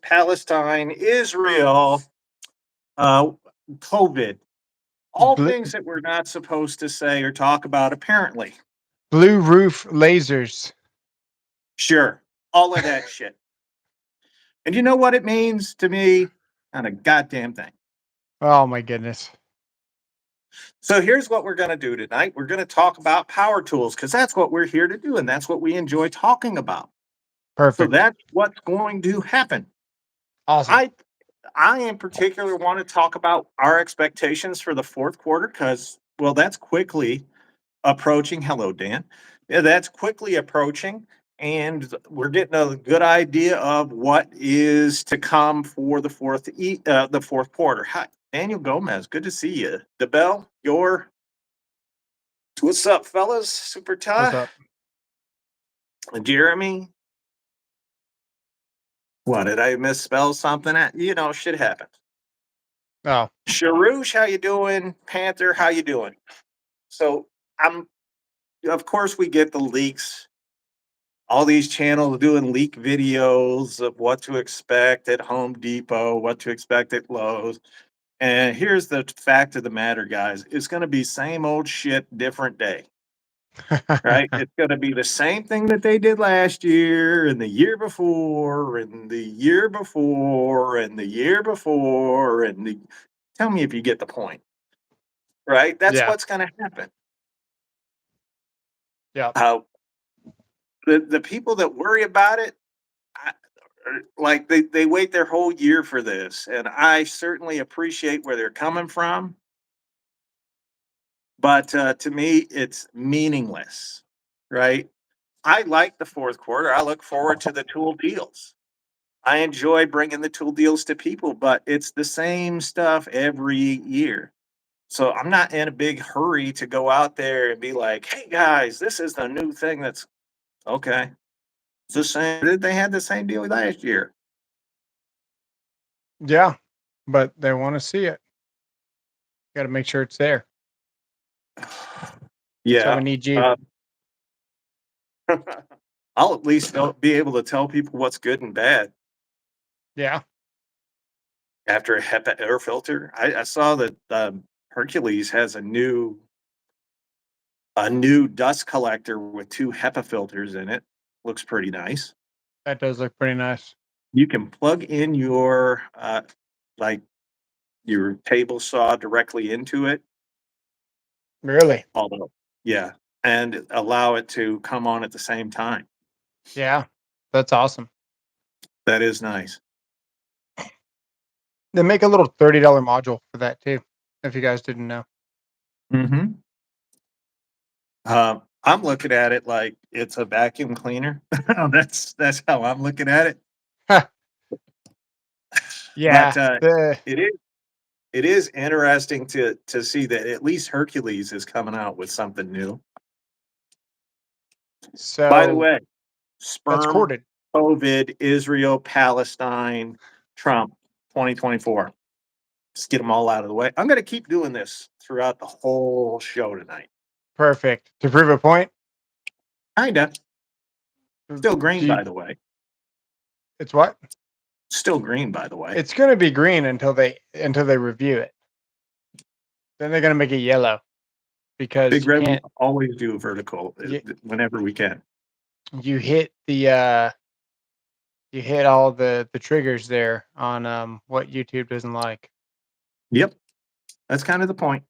Palestine, Israel, uh, COVID, all Blue, things that we're not supposed to say or talk about, apparently. blue roof lasers. Sure, all of that shit. And you know what it means to me? Not a goddamn thing. Oh my goodness. So here's what we're going to do tonight. We're going to talk about power tools because that's what we're here to do, and that's what we enjoy talking about. So Perfect. that's what's going to happen. Awesome. I I in particular want to talk about our expectations for the fourth quarter because, well, that's quickly approaching. Hello, Dan. Yeah, that's quickly approaching, and we're getting a good idea of what is to come for the fourth quarter. Hi, Daniel Gomez. Good to see you. DeBell, what's up, fellas? Super What's Ty, up? Jeremy. What did I misspell something? Shit happens. Oh, Sharouche, how you doing? Panther, how you doing? So I'm, of course, we get the leaks. All these channels doing leak videos of what to expect at Home Depot, what to expect at Lowe's. And here's the fact of the matter, guys. It's going to be same old shit, different day, right? It's going to be the same thing that they did last year and the year before and the year before and the year before. Tell me if you get the point, right? That's yeah. what's going to happen. Yeah. Uh, the people that worry about it, I, like they wait their whole year for this, and I certainly appreciate where they're coming from. But to me, it's meaningless, right? I like the fourth quarter. I look forward to the tool deals. I enjoy bringing the tool deals to people, but it's the same stuff every year. So I'm not in a big hurry to go out there and be like, "Hey guys, this is the new thing that's okay." It's the same. They had the same deal last year. Yeah. But they want to see it. Got to make sure it's there. So we Yeah. need you. Uh, I'll at least be able to tell people what's good and bad Yeah. after a HEPA air filter. I saw that Hercules has a new dust collector with two HEPA filters in it. Looks pretty nice. That does look pretty nice. You can plug in your like your table saw directly into it. Really? Although, yeah, and allow it to come on at the same time. Yeah. That's awesome. That is nice. They make a little $30 module for that too, if you guys didn't know. Mm-hmm. I'm looking at it like it's a vacuum cleaner. That's how I'm looking at it. Yeah. But it is it is interesting to see that at least Hercules is coming out with something new. By the So way, that's sperm, corded. COVID, Israel, Palestine, Trump, 2024. Just get them all out of the way. I'm going to keep doing this throughout the whole show tonight. Perfect. To prove a point. Kinda. Still green, Do you, by the way. it's what? Still green, by the way. It's going to be green until they review it. Then they're going to make it yellow because Big you Red will can't. always do vertical You, whenever we can. you hit the you hit all the triggers there on what YouTube doesn't like. Yep. That's kind of the point.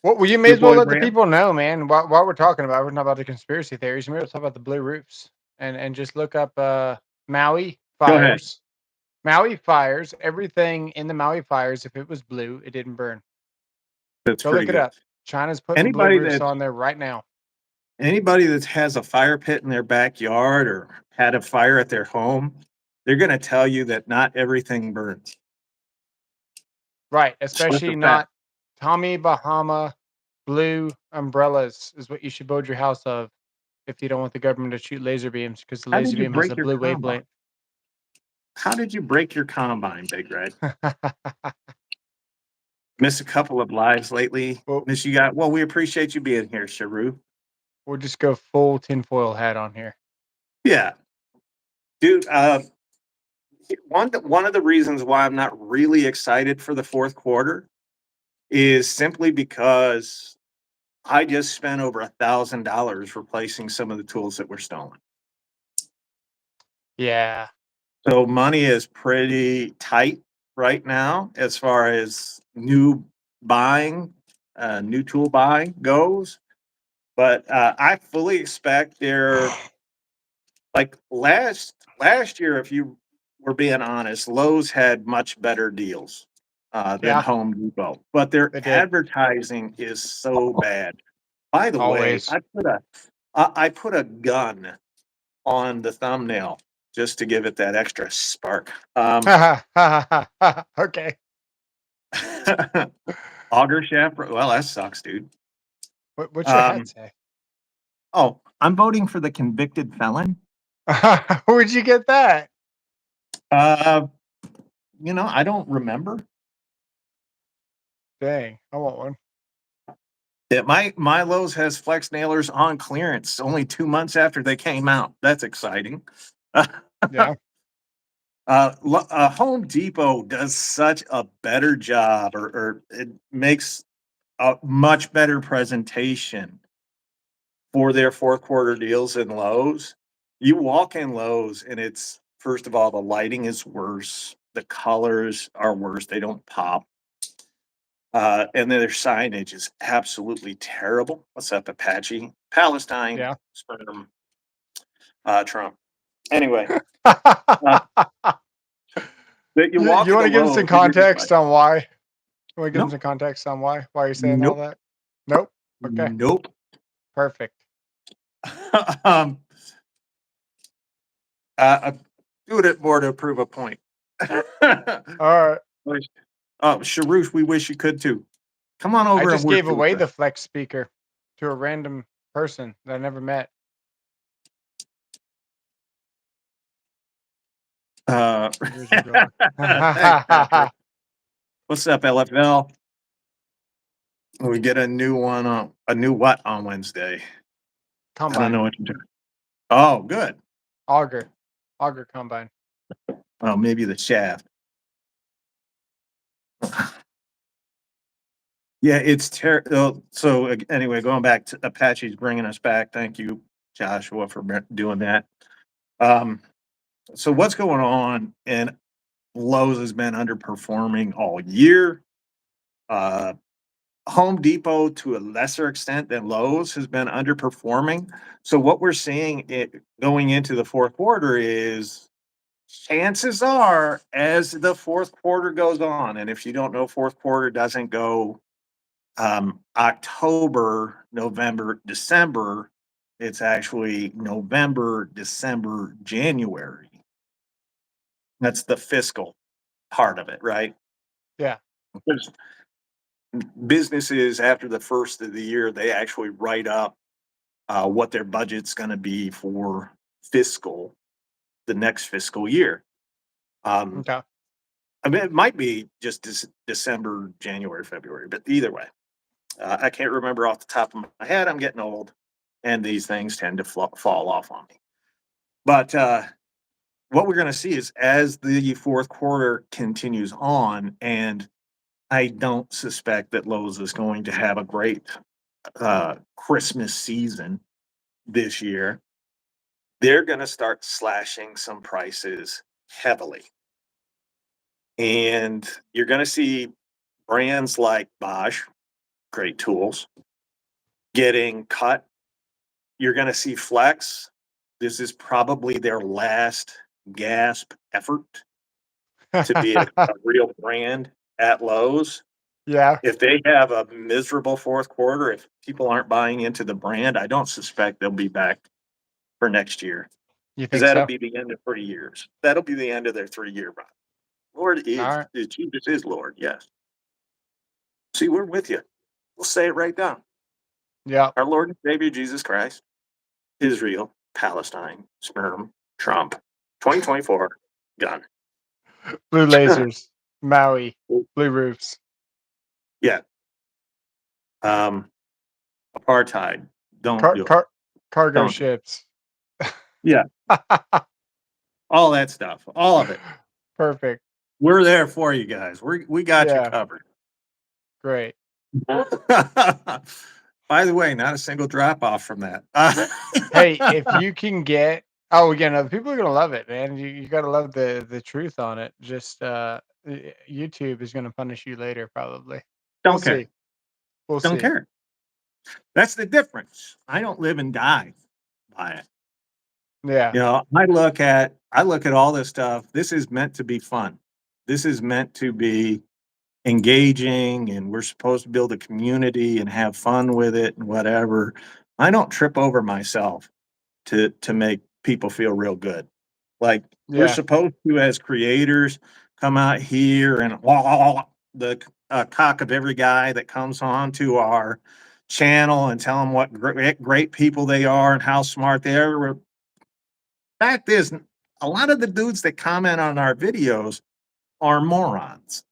Well, you may Your as well boy let the Bram. people know, man. While we're talking about, we're not about the conspiracy theories. We're talk about the blue roofs and just look up Maui Go ahead. fires. Maui fires. Everything in the Maui fires, if it was blue, it didn't burn. That's Go pretty look it good. up. China's putting blue Anybody roofs that on there right now. anybody that has a fire pit in their backyard or had a fire at their home, they're going to tell you that not everything burns. Right, It's just a especially fact. not Tommy Bahama blue umbrellas is what you should build your house of if you don't want the government to shoot laser beams because the How laser did you beam has break a your blue combine? wavelength. How did you break your combine, Big Red? Missed a couple of lives lately. Well, Miss you got. Well, we appreciate you being here, Sharu. we'll just go full tinfoil hat on here. Yeah, dude. One of the reasons why I'm not really excited for the fourth quarter is simply because I just spent over $1,000 replacing some of the tools that were stolen. Yeah. So money is pretty tight right now as far as buying, new tool buying goes. But I fully expect they're like last year, if you were being honest, Lowe's had much better deals than Yeah, Home Depot, but their they did. advertising is so bad. By the way, Always. I put a gun on the thumbnail just to give it that extra spark. Okay. Auger shaft. Well, that sucks, dude. What's your hat Um, say? oh, I'm voting for the convicted felon. Where'd you get that? Uh, I don't remember. Dang, I want one. Yeah, my Lowe's has flex nailers on clearance only 2 months after they came out. That's exciting. Yeah, Home Depot does such a better job, or it makes a much better presentation for their fourth quarter deals in Lowe's. You walk in Lowe's and it's first of all, the lighting is worse, the colors are worse, they don't pop. And then their signage is absolutely terrible. What's up, Apache? Palestine, yeah. sperm, Trump. Anyway, uh, that you walk You want into to give them some Lowe's and you're just like, context on why? You want to give them nope, some context on why? Why are you saying all nope, that? Nope. Okay. nope. Perfect. um, I'm doing it more to prove a point. All right. Oh, Sharush, we wish you could too. Come on I over and just work gave for away us. the Flex speaker to a random person that I never met. Uh, Where's your door? thanks, Patrick. What's up, LFL? We get a new one on a new what on Wednesday? I don't Combine. know what you're doing. Oh, good. Auger. Auger combine. Oh, maybe the shaft. Yeah, it's terrible. So anyway, going back to Apache's bringing us back. Thank you, Joshua, for doing that. Um, so what's going on? And Lowe's has been underperforming all year. Uh, Home Depot, to a lesser extent than Lowe's, has been underperforming. So what we're seeing going into the fourth quarter is chances are, as the fourth quarter goes on, and if you don't know, fourth quarter doesn't go October, November, December. It's actually November, December, January. That's the fiscal part of it, right? Yeah. There's businesses after the first of the year, they actually write up what their budget's going to be for fiscal, the next fiscal year. Um, Okay. I mean, it might be just December, January, February, but either way, I can't remember off the top of my head. I'm getting old, and these things tend to fall off on me. But what we're going to see is as the fourth quarter continues on, and I don't suspect that Lowe's is going to have a great Christmas season this year. They're going to start slashing some prices heavily. And you're going to see brands like Bosch, great tools, getting cut. You're going to see Flex. This is probably their last gasp effort to be a real brand at Lowe's. Yeah. If they have a miserable fourth quarter, if people aren't buying into the brand, I don't suspect they'll be back for next year You because think that'll so? be the end of 3 years. That'll be the end of their 3 year run. Lord All is right. Jesus is Lord. Yes. See, we're with you. We'll say it right down. Yeah. Our Lord and Savior Jesus Christ, Israel, Palestine, sperm, Trump, 2024, gun. Blue lasers. Maui. Blue roofs. Yeah. Um, Apartheid. Don't Car do it. car cargo Don't do it. ships. Yeah. All that stuff. All of it. Perfect. We're there for you guys. We got you Yeah, covered. great. By the way, not a single drop off from that. Hey, if you can get oh, again, people are gonna love it, man. You gotta love the truth on it. Just YouTube is gonna punish you later, probably. We'll Don't care. see. We'll Don't see. care. That's the difference. I don't live and die by it. Yeah, You know, I look at all this stuff. This is meant to be fun. This is meant to be engaging, and we're supposed to build a community and have fun with it and whatever. I don't trip over myself to make people feel real good. Like we're yeah, supposed to, as creators, come out here and the cock of every guy that comes on to our channel and tell them what great people they are and how smart they are. Fact is, a lot of the dudes that comment on our videos are morons.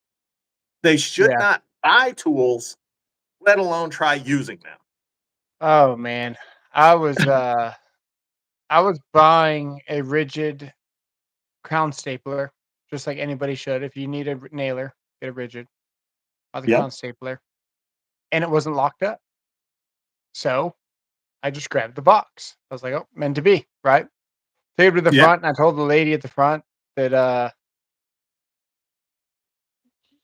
They should yeah. not buy tools, let alone try using them. Oh man, I was uh, I was buying a rigid crown stapler, just like anybody should. If you need a nailer, get a rigid. Buy the Yep. crown stapler, and it wasn't locked up. So I just grabbed the box. I was like, "Oh, meant to be, right?" Took it to the Yep. front, and I told the lady at the front that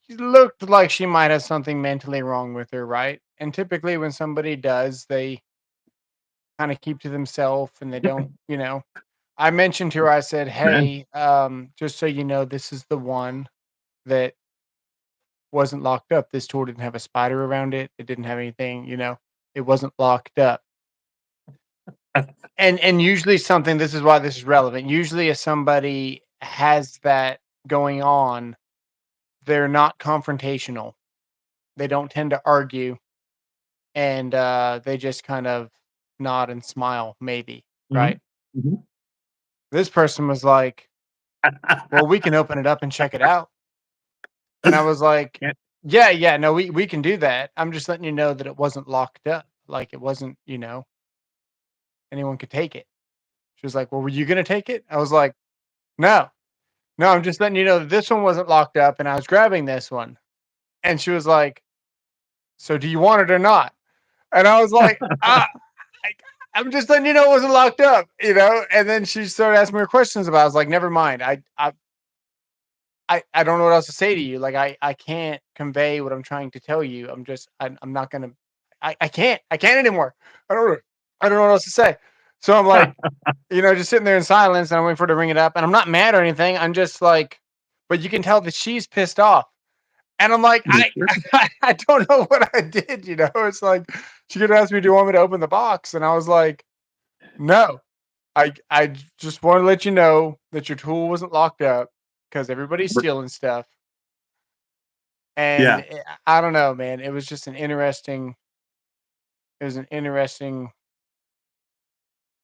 she looked like she might have something mentally wrong with her, right? And typically, when somebody does, they kind of keep to themselves and they don't, I mentioned to her, I said, Man. "Hey, just so you know, this is the one that wasn't locked up. This tool didn't have a spider around it. It didn't have anything, it wasn't locked up." And usually something this is why this is relevant. Usually if somebody has that going on, they're not confrontational. They don't tend to argue and they just kind of nod and smile, maybe, right? Mhm. Mhm. This person was like, "Well, we can open it up and check it out." And I was like, Yeah. "Yeah, yeah, no, we can do that. I'm just letting you know that it wasn't locked up. Like it wasn't, anyone could take it." She was like, "Well, were you gonna take it?" I was like, "No. No, I'm just letting you know that this one wasn't locked up and I was grabbing this one." And she was like, "So do you want it or not?" And I was like, I, I'm just letting you know it wasn't locked up. And then she started asking me questions about it. I was like, never mind. I don't know what else to say to you. Like I can't convey what I'm trying to tell you. I'm not gonna I can't anymore. I don't I don't know what else to say. So I'm like, just sitting there in silence and I'm waiting for her to ring it up. And I'm not mad or anything. I'm just like, but you can tell that she's pissed off. And I'm like, You sure? I don't know what I did. It's like she could ask me, "Do you want me to open the box?" And I was like, "No. I just want to let you know that your tool wasn't locked up because everybody's stealing stuff." And Yeah. I don't know, man. It was an interesting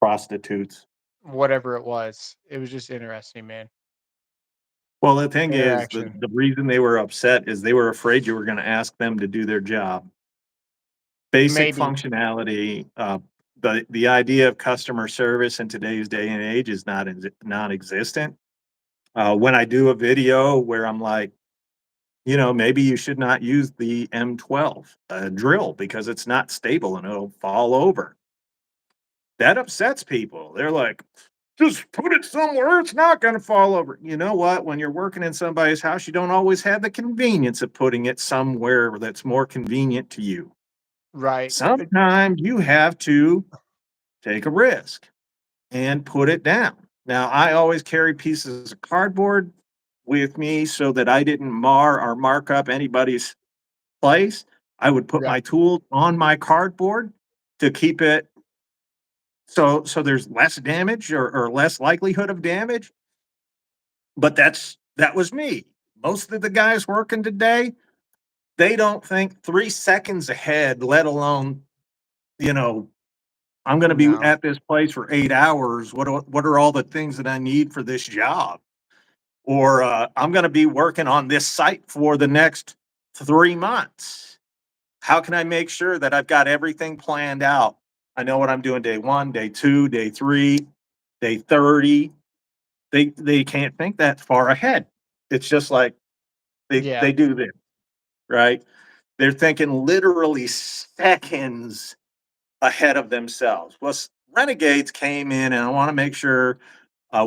Prostitutes. whatever it was. It was just interesting, man. Well, the thing is, the Interaction. the reason they were upset is they were afraid you were gonna ask them to do their job. Basic Maybe. functionality, the idea of customer service in today's day and age is non-existent. When I do a video where I'm like, maybe you should not use the M12 drill because it's not stable and it'll fall over. That upsets people. They're like, just put it somewhere it's not going to fall over. You know what? When you're working in somebody's house, you don't always have the convenience of putting it somewhere that's more convenient to you. Right. Sometimes you have to take a risk and put it down. Now, I always carry pieces of cardboard with me so that I didn't mar or mark up anybody's place. I would put Yeah. my tool on my cardboard to keep it so there's less damage or less likelihood of damage. But that was me. Most of the guys working today, they don't think 3 seconds ahead, let alone, you know, I'm going to be No. at this place for 8 hours. What are all the things that I need for this job? Or I'm going to be working on this site for the next 3 months. How can I make sure that I've got everything planned out? I know what I'm doing day one, day two, day three, day 30. They can't think that far ahead. It's just like Yeah. they do this, right? They're thinking literally seconds ahead of themselves. Well, Renegades came in, and I want to make sure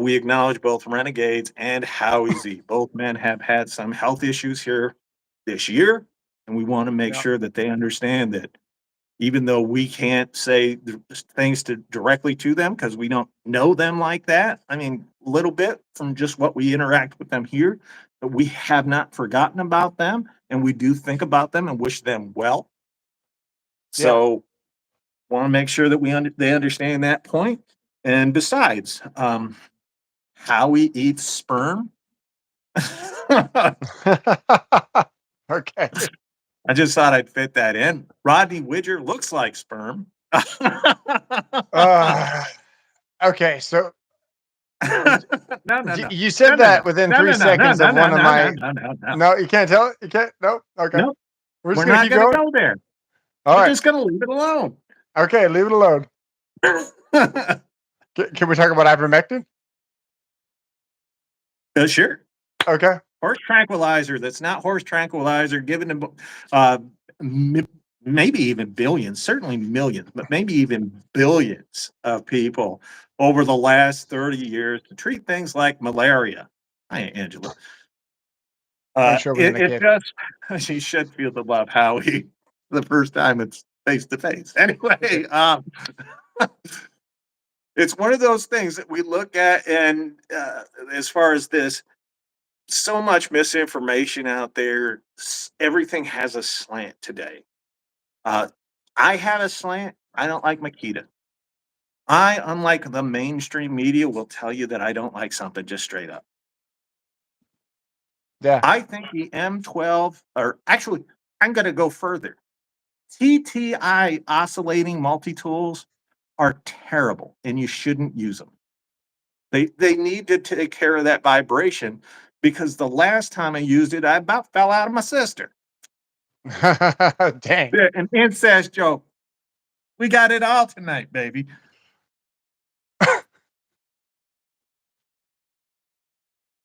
we acknowledge both Renegades and Howie Z. Both men have had some health issues here this year, and we want to make Yeah. sure that they understand that even though we can't say things to directly to them because we don't know them like that. I mean, a little bit from just what we interact with them here, but we have not forgotten about them, and we do think about them and wish them well. Yeah. So, want to make sure that they understand that point. And besides, Howie eats sperm. I Okay. just thought I'd fit that in. Rodney Widger looks like sperm. Uh, okay. So No, no, no. you No, said no, no. that within No, three no, no, no, seconds no, of no, one of no, no, my. no, no, no. No, you can't tell it. You can't. Nope. Okay. Nope. We're just We're gonna not keep gonna going. go there. All We're right. just gonna leave it alone. Okay. Leave it alone. Can we talk about ivermectin? Sure. Okay. Horse tranquilizer that's not horse tranquilizer given to uh, m- maybe even billions, certainly millions, but maybe even billions of people over the last 30 years to treat things like malaria. Hi, Angela. Wish I wasn't a It kid. just, she should feel the love, Howie, the first time it's face to face. Anyway, it's one of those things that we look at, and as far as this, so much misinformation out there. Everything has a slant today. Uh, I have a slant. I don't like Makita. I, unlike the mainstream media, will tell you that I don't like something just straight up. Yeah. I think the M12, or actually, I'm going to go further. TTI oscillating multi tools are terrible, and you shouldn't use them. They need to take care of that vibration because the last time I used it, I about fell out of my sister. Dang. Yeah, an incest joke. We got it all tonight, baby.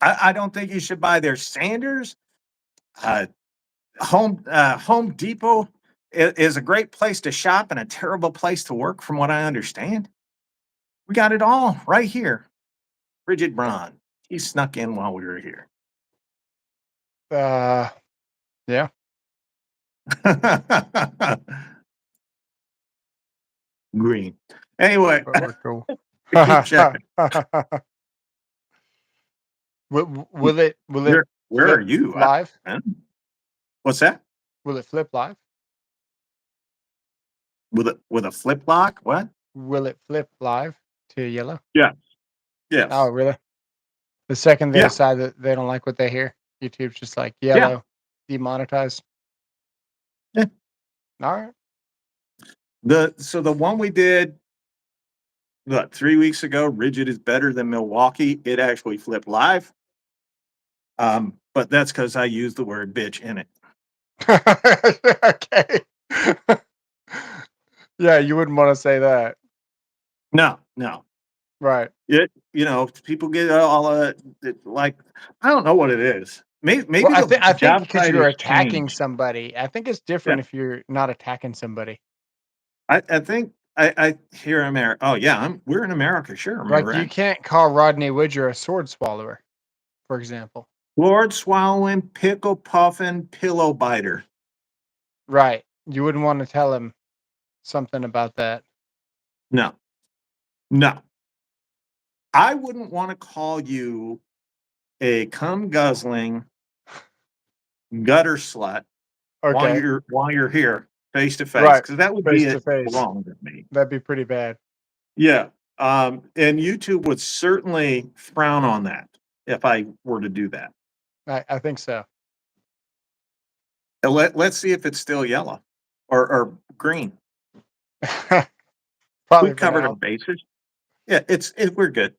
I don't think you should buy their Sanders. Uh, Home Depot is a great place to shop and a terrible place to work, from what I understand. We got it all right here. Bridget Braun. He snuck in while we were here. Yeah. Green. Anyway, But we're cool. keep checking. Will it Where are flip you? live? What's that? Will it flip live? With a flip lock? What? Will it flip live to yellow? Yeah. Oh, Yes. really? The second they Yeah. decide that they don't like what they hear, YouTube's just like Yeah. yellow, demonetized. Yeah. All right. The one we did, what, 3 weeks ago, Rigid is better than Milwaukee. It actually flipped live. But that's because I used the word bitch in it. Okay. Yeah, you wouldn't want to say that. No, no. Right. People get all like, I don't know what it is. Maybe Well, maybe I the think job because site you're has attacking changed. somebody. I think it's Yeah. different if you're not attacking somebody. I think I hear America. Oh yeah, we're in America, sure, am I Like you right? can't call Rodney Widger a sword swallower, for example. Lord swallowing, pickle puffing, pillow biter. Right. You wouldn't want to tell him something about that. No, no. I wouldn't want to call you a cum guzzling gutter slut Okay. while you're here face to face, Right. because that would be Face it to face. wrong with me. That'd be pretty bad. Yeah. And YouTube would certainly frown on that if I were to do that. I think so. And let's see if it's still yellow or green. Probably We've for covered our now. bases. Yeah, we're good.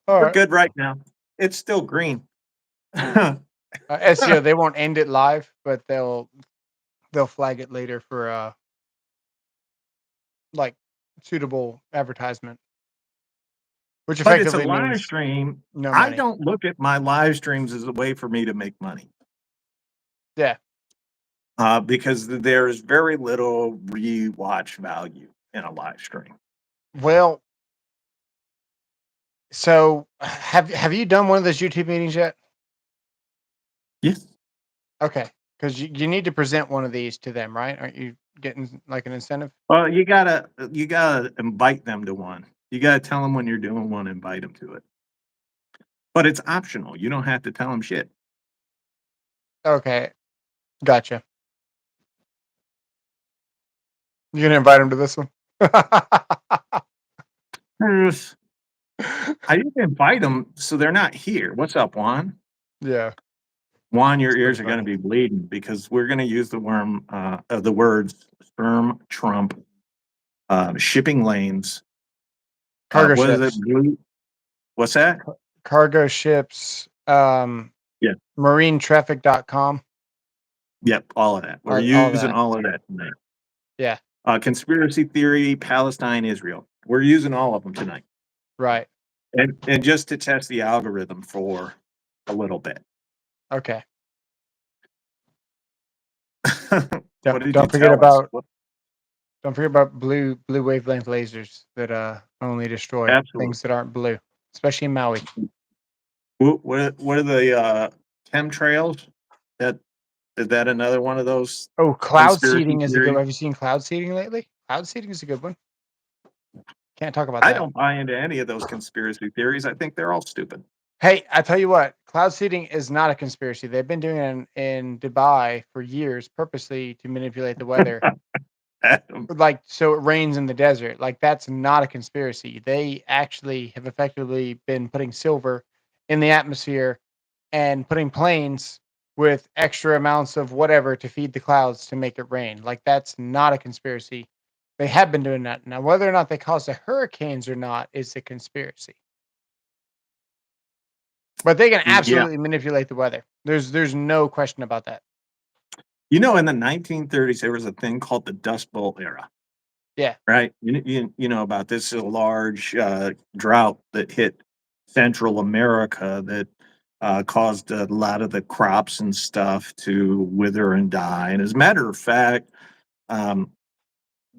All We're right. good right now. It's still green. SEO, they won't end it live, but they'll flag it later for like suitable advertisement. which But it's a effectively live means stream. no I money. don't look at my live streams as a way for me to make money. Yeah. Because there's very little rewatch value in a live stream. Well, so have you done one of those YouTube meetings yet? Yes. Okay, because you need to present one of these to them, right? Aren't you getting like an incentive? Well, you gotta invite them to one. You gotta tell them when you're doing one, invite them to it. But it's optional. You don't have to tell them shit. Okay, gotcha. You gonna invite them to this one? Yes. I didn't invite them, so they're not here. What's up, Juan? Yeah, Juan, your it's pretty ears are going to funny. be bleeding because we're going to use the words sperm trump, shipping lanes. Cargo What is it? ships, What's that? cargo ships, Yeah. marinetraffic.com, Yep. All of that. We're all using that. all of that tonight. Yeah, Conspiracy theory, Palestine, Israel. We're using all of them tonight. right. And just to test the algorithm for a little bit. Okay. What did you Don't forget tell us? about blue wavelength lasers that only destroy Absolutely. things that aren't blue, especially in Maui. What are the chemtrails? That is that another one of those Oh, cloud conspiracy seeding is a good theories? one. Have you seen cloud seeding lately? Cloud seeding is a good one. Can't talk about I that. don't buy into any of those conspiracy theories. I think they're all stupid. Hey, I tell you what, cloud seeding is not a conspiracy. They've been doing it in Dubai for years, purposely to manipulate the weather. Adam, Like, so it rains in the desert. Like, that's not a conspiracy. They actually have effectively been putting silver in the atmosphere and putting planes with extra amounts of whatever to feed the clouds to make it rain. Like, that's not a conspiracy. They have been doing that. Now, whether or not they cause the hurricanes or not is a conspiracy. But they can yeah. absolutely manipulate the weather. There's no question about that. In the 1930s, there was a thing called the Dust Bowl era, Yeah. right? You know about this. Is a large drought that hit Central America that caused a lot of the crops and stuff to wither and die. And as a matter of fact, um,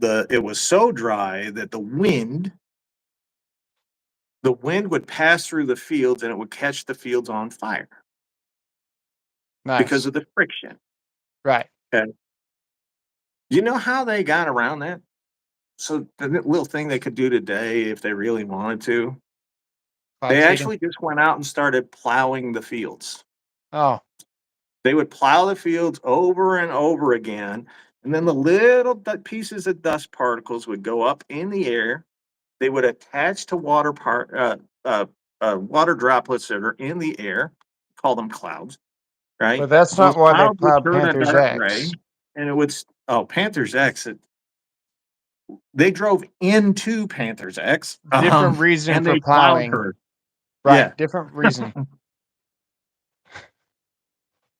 it was so dry that the wind would pass through the fields and it would catch the fields on fire because Nice. of the friction. Right. Okay. You know how they got around that? So the little thing they could do today if they really wanted to, Cloud they seeding. actually just went out and started plowing the fields. Oh, They would plow the fields over and over again, and then the little pieces of dust particles would go up in the air. They would attach to water droplets that are in the air, call them clouds, right? but that's Those not why they clouds would plowed turn a Panther's dark gray, X. and it would. Oh, Panther's X. They drove into Panther's X, Different reason and for they plowed plowing. her. Right. Yeah, Different reason.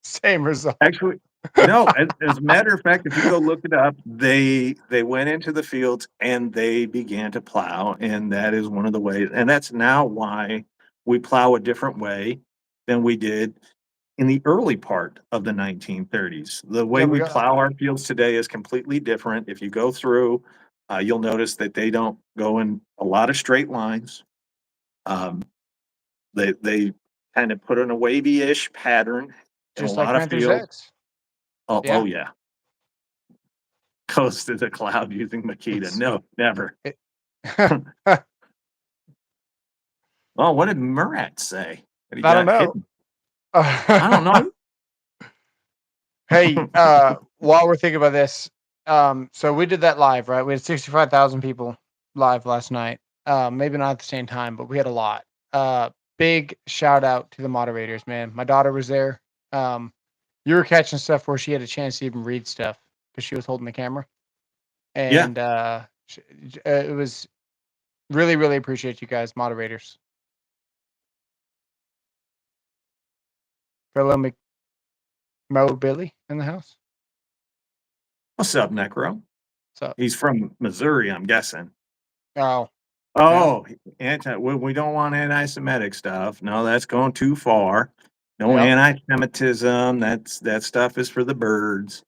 Same result. actually, no. As a matter of fact, if you go look it up, they went into the fields and they began to plow, and that is one of the ways. And that's now why we plow a different way than we did in the early part of the 1930s. The Yeah, way we we got plow our fields today is completely different. If you go through, you'll notice that they don't go in a lot of straight lines. Um, they kind of put in a wavy-ish pattern in a just like lot of Panther's fields. X. Oh Yeah. yeah, coast to the cloud using makita. It's No, never. it. Well, what did Murat say? That he I don't got know. hit? I don't know. Hey, while we're thinking about this, so we did that live, right? We had 65,000 people live last night. Maybe not at the same time, but we had a lot. Big shout out to the moderators, man. My daughter was there. You were catching stuff where she had a chance to even read stuff because she was holding the camera, Yeah. and it was really, really appreciate you guys, moderators. Fellow Mo Billy in the house. What's up, Necro? So, He's from Missouri, I'm guessing. oh, Yeah, Oh, we don't want anti-Semitic stuff. No, that's going too far. No yep, anti-Semitism. That stuff is for the birds.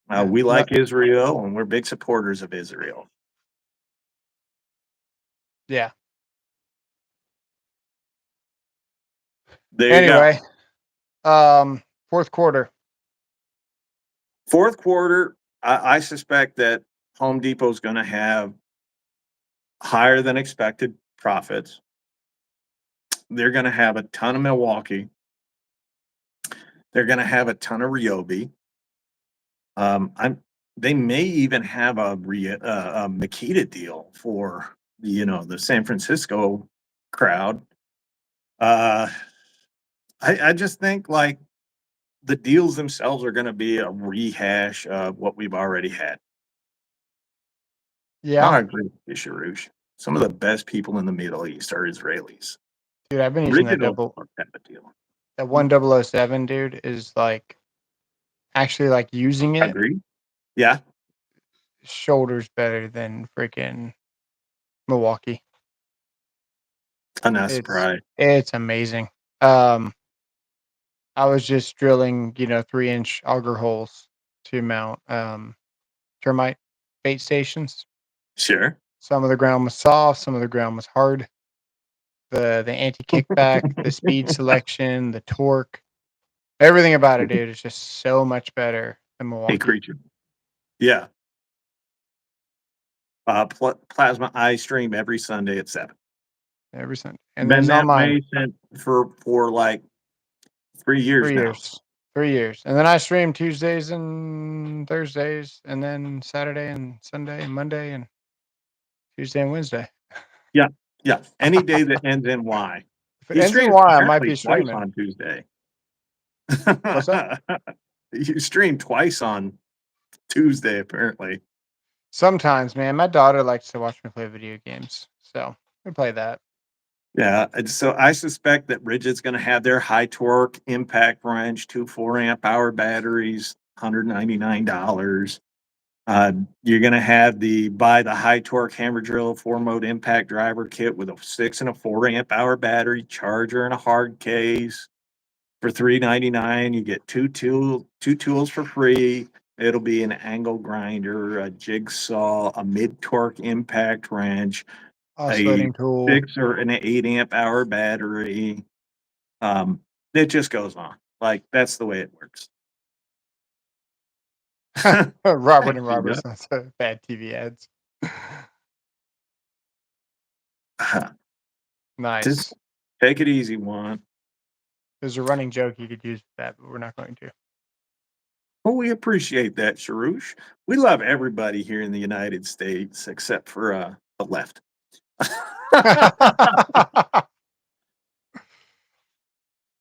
yeah, We no, like Israel, and we're big supporters of Israel. yeah. There you go. Anyway, um, fourth quarter. Fourth quarter, I suspect that Home Depot is going to have higher than expected profits. They're going to have a ton of Milwaukee. They're going to have a ton of ryobi. I'm. They may even have a makita deal for the San Francisco crowd. Uh, I just think like the deals themselves are going to be a rehash of what we've already had. Yeah, I agree with you, Sharush. Some of the best people in the Middle East are Israelis. dude, I've been using Original type of deal. that 1007, dude, is like actually like using it Agree? Yeah, shoulders better than freaking Milwaukee. I'm not It's surprised. it's amazing. Um, I was just drilling, 3-inch auger holes to mount termite bait stations. Sure. Some of the ground was soft, some of the ground was hard. The anti kickback, the speed selection, the torque, everything about it, dude, is just so much better than A Milwaukee. creature. Yeah. Plasma eye stream every Sunday at 7. Every Sunday. And then Been it's on that mine. way since for like 3 years 3 now. years. 3 years. And then I stream Tuesdays and Thursdays, and then Saturday and Sunday and Monday and Tuesday and Wednesday. Yeah, yeah. Any day that ends in Y. If it He ends in streams Y, I might apparently be twice streaming. on Tuesday. What's that? You stream twice on Tuesday, apparently. Sometimes, man. My daughter likes to watch me play video games, so we play that. Yeah, and so I suspect that Rigid's going to have their high torque impact wrench, 2 4-amp-hour batteries, $199. You're going to have buy the high torque hammer drill 4-mode impact driver kit with a 6 and a 4-amp-hour battery, charger, and a hard case for $399. You get two tools for free. It'll be an angle grinder, a jigsaw, a mid torque impact wrench, a Oscillating tool. 6 or an 8-amp-hour battery. Um, it just goes on. Like that's the way it works. Robert and Actually, Robertson. That's bad TV ads. just Nice. take it easy, one. There's a running joke you could use with that, but we're not going to. Well, we appreciate that, Sharush. We love everybody here in the United States except for the left.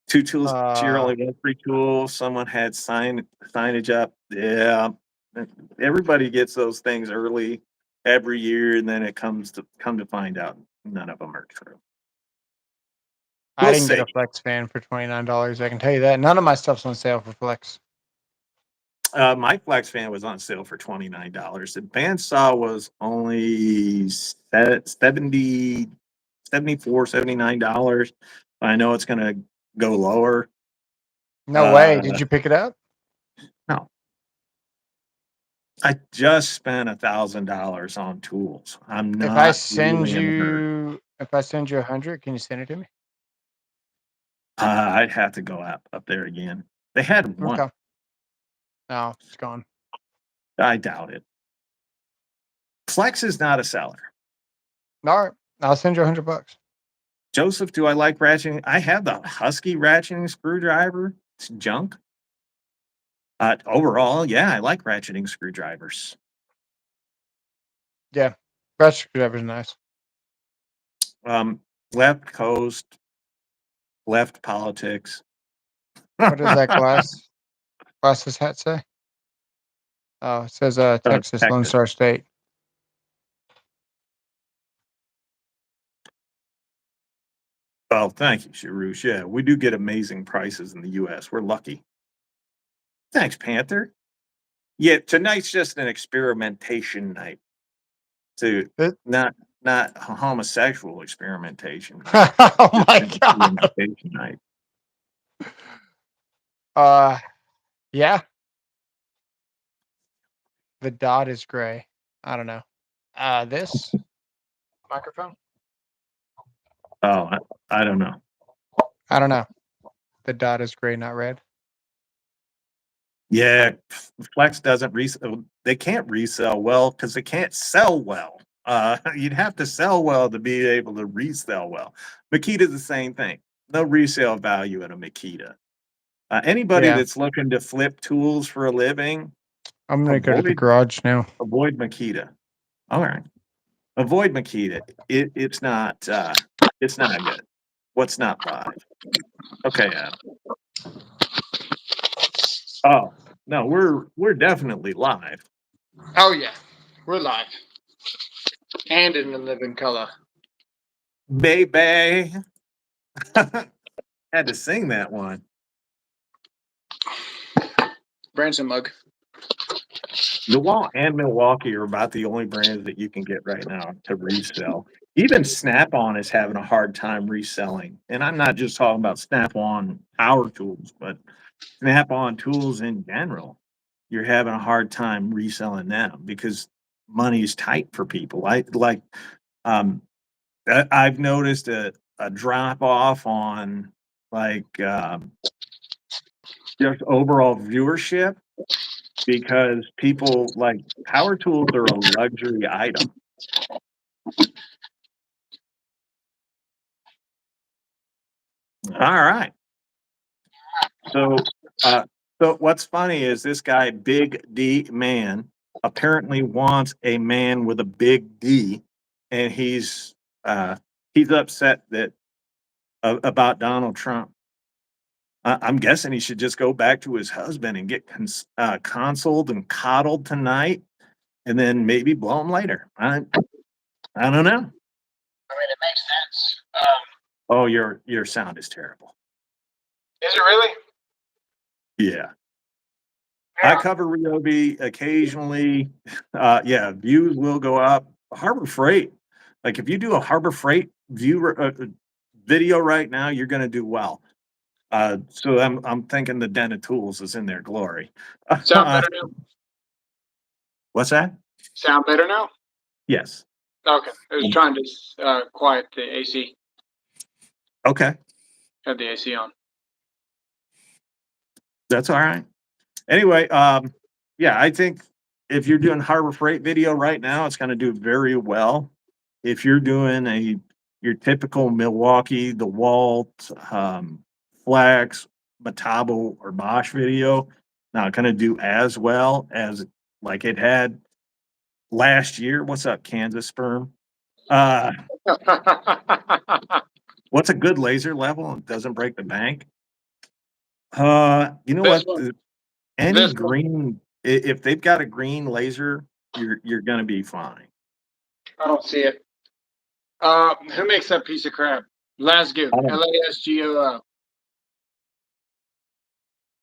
Two tools, cheer uh, only one free tool. Someone had signage up. Yeah, everybody gets those things early every year, and then it come to find out none of them are true. I We'll didn't get see. a Flex fan for $29. I can tell you that. None of my stuff's on sale for Flex. My Flex fan was on sale for $29. The bandsaw was only 70 74 $79. I know it's gonna go lower. No way. Uh, Did you pick it up? no, I just spent $1,000 on tools. I'm If I not send really in a hurry. you, if I send you 100, can you send it to me? I'd have to go up there again. They had one. Okay. No, it's gone. I doubt it. Flex is not a seller. All right. I'll send you $100. Joseph, do I like ratcheting? I have the Husky ratcheting screwdriver. It's junk. Overall, yeah, I like ratcheting screwdrivers. Yeah. Brush screwdriver's nice. Um, Left coast, left politics. What does that glasses hat say? Oh, it says Texas, Lone Texas. Star State. Oh, thank you, Sharush. Yeah, we do get amazing prices in the U.S. We're lucky. Thanks, Panther. Yeah, tonight's just an experimentation night. To It, not not homosexual experimentation night. Oh my Just god. experimentation night. Yeah. The dot is gray. I don't know. This microphone? Oh, I don't know. I don't know. The dot is gray, not red. Yeah, Flex doesn't resell. They can't resell well because they can't sell well. You'd have to sell well to be able to resell well. Makita's the same thing. No resale value in a Makita. Anybody Yeah. that's looking to flip tools for a living, I'm gonna go to the avoid garage now. Makita. All right, avoid Makita. It's not good. What's not live? Okay, Adam. Oh no, we're definitely live. Oh yeah. We're live. And in the living color. Baby. Had to sing that one. Branson mug. DeWalt and Milwaukee are about the only brands that you can get right now to resell. Even Snap-on is having a hard time reselling. And I'm not just talking about Snap-on power tools, but Snap-on tools in general. You're having a hard time reselling them because money is tight for people. Um, I've noticed a drop off on like just overall viewership because people like power tools are a luxury item. All right. So, so what's funny is this guy, Big D Man, apparently wants a man with a big D, and he's upset that about Donald Trump. I'm guessing he should just go back to his husband and get consoled and coddled tonight, and then maybe blow him later. I don't know. I mean, it makes sense. Oh, your sound is terrible. Is it really? Yeah. I cover ryobi occasionally. Yeah, views will go up. Harbor Freight, like if you do a Harbor Freight video right now, you're going to do well. So I'm thinking the Den of Tools is in their glory. Sound better now? What's that? Sound better now? Yes. Okay. I was trying to quiet the AC. Okay, Have the AC on. that's all right. Anyway, yeah, I think if you're doing Harbor Freight video right now, it's going to do very well. If you're doing your typical Milwaukee, DeWalt, Flex, Metabo, or Bosch video, not going to do as well as like it had last year. What's up, Kansas sperm? What's a good laser level? It doesn't break the bank. You know This what? one. Any This one. green, if they've got a green laser, you're gonna be fine. I don't see it. Who makes that piece of crap? Lasgo. I don't- LASGO.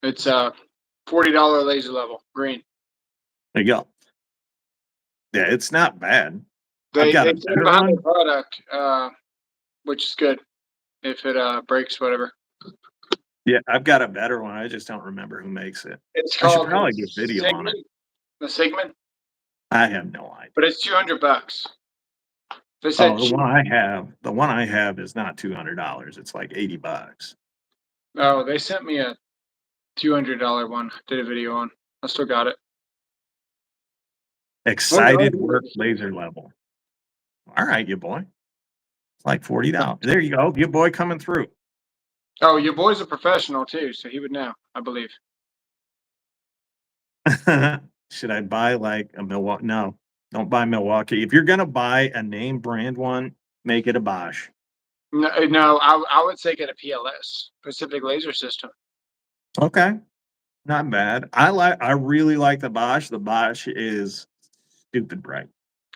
It's $40 laser level. Green. There you go. Yeah, it's not bad. I've They got a stand better behind one. the product, which is good. If it breaks, whatever. Yeah, I've got a better one. I just don't remember who makes it. It's I should called probably do video on it. The Sigmund, I have no idea. but it's $200. They said Oh, the one I have is not $200. It's like $80. oh, they sent me a $200 one. Did a video on. I still got it. Excited work laser level. All right, you boy. It's like $40. There you go. Your boy coming through. Oh, your boy's a professional too, so he would know, I believe. Should I buy like a Milwaukee? No, don't buy Milwaukee. If you're gonna buy a name brand one, make it a Bosch. No, I would say get a PLS, Pacific Laser System. Okay, not bad. I really like the Bosch. The Bosch is stupid bright.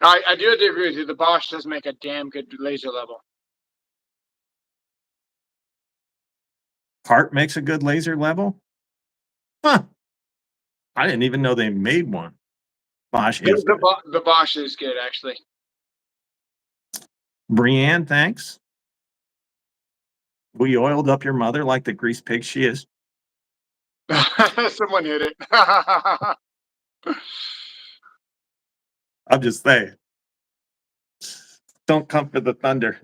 I do have to agree with you. The Bosch does make a damn good laser level. Hart makes a good laser level. Huh. I didn't even know they made one. Bosch is good. The Bosch is good, actually. Brienne, thanks. We oiled up your mother like the grease pig she is. Someone hit it. I'm just saying. Don't come for the thunder.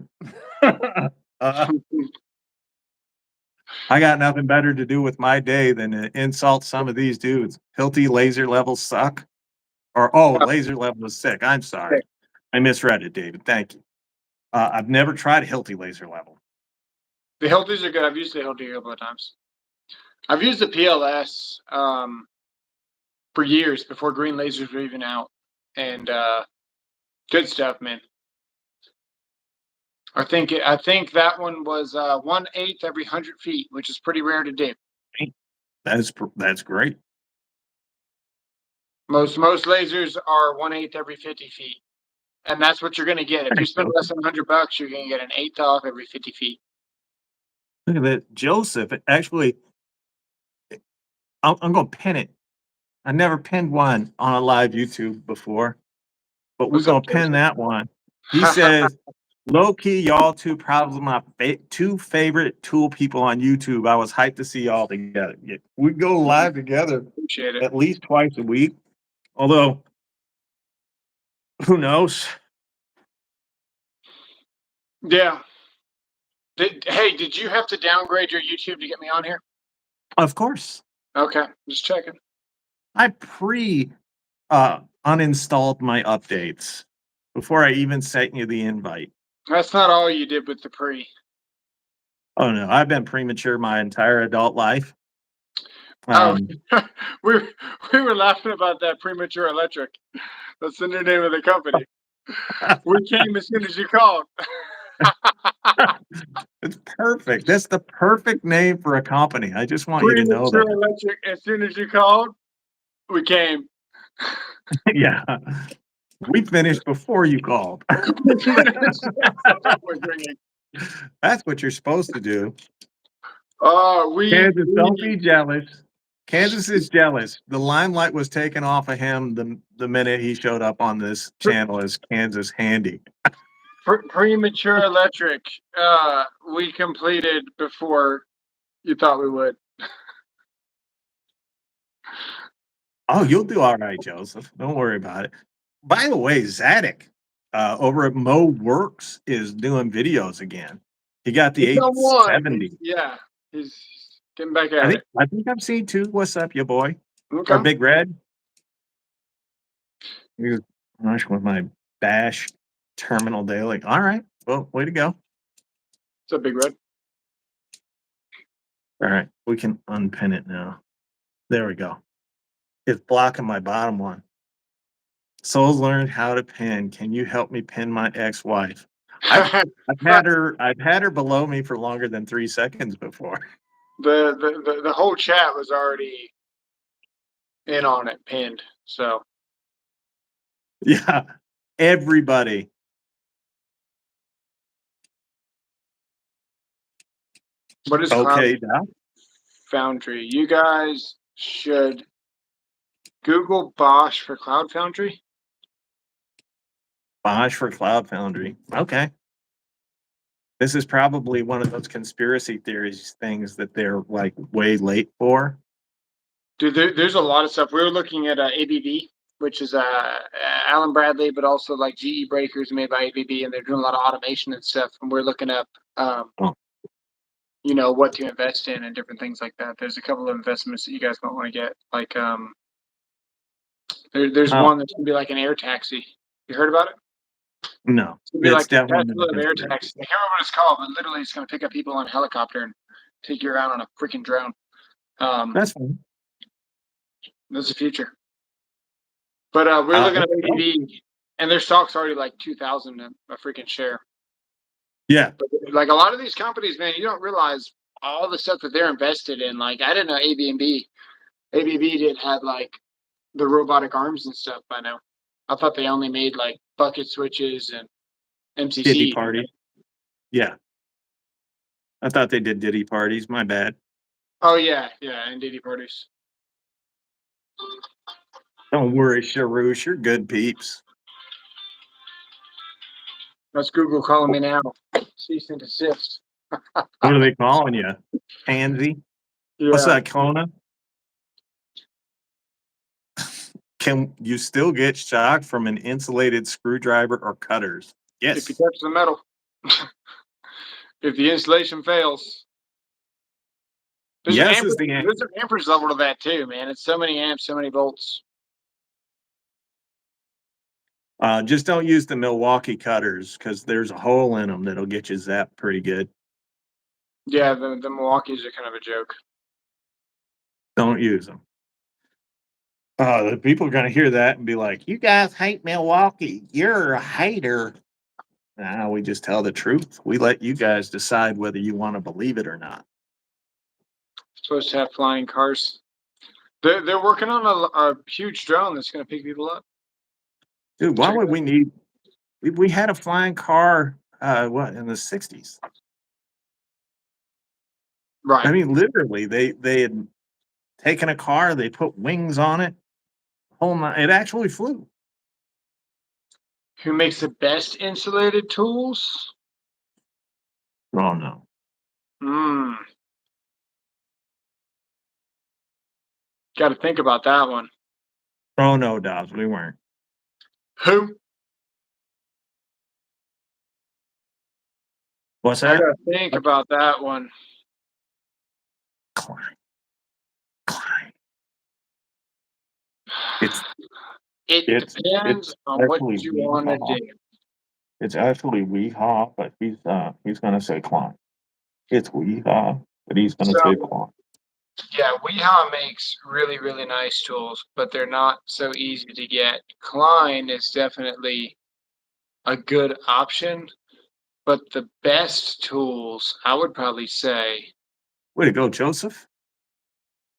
uh, I got nothing better to do with my day than to insult some of these dudes. Hilty laser levels suck. Or, oh, laser level is sick. I'm sorry. I misread it, David. Thank you. I've never tried a Hilty laser level. The Hilties are good. I've used the Hilti a couple of times. I've used the PLS for years before green lasers were even out, and good stuff, man. I think that one was 1/8 every 100 feet, which is pretty rare to do. That's great. Most lasers are 1/8 every 50 feet, and that's what you're going to get. If you spend less than $100, you're going to get an 1/8 off every 50 feet. Look at that, Joseph. Actually, I'm going to pin it. I never pinned one on a live YouTube before, but we're What's up, going to pin Joseph? that one. He says, low key, y'all two probably my two favorite tool people on YouTube. I was hyped to see y'all together. Yeah, we go live together Appreciate it. at least twice a week. Although, who knows? Yeah. Hey, did you have to downgrade your YouTube to get me on here? Of course. Okay, just checking. I uninstalled my updates before I even sent you the invite. That's not all you did with the pre. Oh no, I've been premature my entire adult life. Oh, we were laughing about that premature electric. That's the new name of the company. We came as soon as you called. It's perfect. That's the perfect name for a company. I just want you to know Premature that. electric. As soon as you called, we came. Yeah. We finished before you called. We're bringing. That's what you're supposed to do. We Kansas, don't be jealous. Kansas is jealous. The limelight was taken off of him the minute he showed up on this channel as Kansas Handy. Premature electric. We completed before you thought we would. Oh, you'll do all right, Joseph. Don't worry about it. By the way, Zadok over at Mo Works is doing videos again. He got the He's on one. 870. Yeah, he's getting back at it. I think I've seen two. What's up, you boy? Okay. Or Big Red. You're rush with my bash terminal daily. All right. Well, way to go. What's up, Big Red? All right. We can unpin it now. There we go. It's blocking my bottom one. SoAlz learned how to pin. Can you help me pin my ex-wife? I've had her below me for longer than 3 seconds before. The whole chat was already in on it, pinned. So Yeah. Everybody. what is Okay, Cloud Doc. Foundry? You guys should Google Bosch for Cloud Foundry. Bosch for Cloud Foundry. Okay. This is probably one of those conspiracy theories things that they're like way late for. Dude, there's a lot of stuff. We were looking at ABB, which is Allen Bradley, but also like GE breakers made by ABB, and they're doing a lot of automation and stuff. And we're looking up, what to invest in and different things like that. There's a couple of investments that you guys might want to get. Like, there's one that's gonna be like an air taxi. You heard about it? No, It's gonna be it's like a definitely Tesla not of air conspiracy. taxi. I can't remember what it's called, but literally, it's gonna pick up people on a helicopter and take you around on a freaking drone. That's fine. That's the future. But we're looking at ABB, and their stock's already like 2,000 a freaking share. Yeah. But like a lot of these companies, man, you don't realize all the stuff that they're invested in. Like I didn't know ABB did have like the robotic arms and stuff by now. I thought they only made like bucket switches and MCC. Diddy parties. Yeah. I thought they did Diddy parties. My bad. Oh yeah, and Diddy parties. Don't worry, Sharouche. You're good peeps. That's Google calling me now. Cease and desist. What are they calling you? Pansy? What's Yeah. that, Kona? Can you still get shock from an insulated screwdriver or cutters? If you Yes. touch the metal, if the insulation fails, Yes is the there's answer. an amperage level to that too, man. It's so many amps, so many volts. Just don't use the Milwaukee cutters because there's a hole in them that'll get you zapped pretty good. Yeah, the Milwaukee's are kind of a joke. Don't use them. The people are going to hear that and be like, "You guys hate Milwaukee. You're a hater." Nah, we just tell the truth. We let you guys decide whether you want to believe it or not. Supposed to have flying cars. They're working on a huge drone that's going to pick people up. Dude, why Check would it out. we need? We had a flying car. What in the '60s? I Right. mean, literally, they had taken a car, they put wings on it. It actually flew. Who makes the best insulated tools? Oh no. Hmm. Got to think about that one. Oh no, Dobbs, we weren't. Who? What's I that? got to think about that one. Klein. Klein. It's It it's depends on what actually you want to Weehaw. do. It's actually Weehaw, but he's gonna say Klein. It's Weehaw, but he's gonna say So, Klein. yeah, Weehaw makes really, really nice tools, but they're not so easy to get. Klein is definitely a good option, but the best tools, Way to go, Joseph.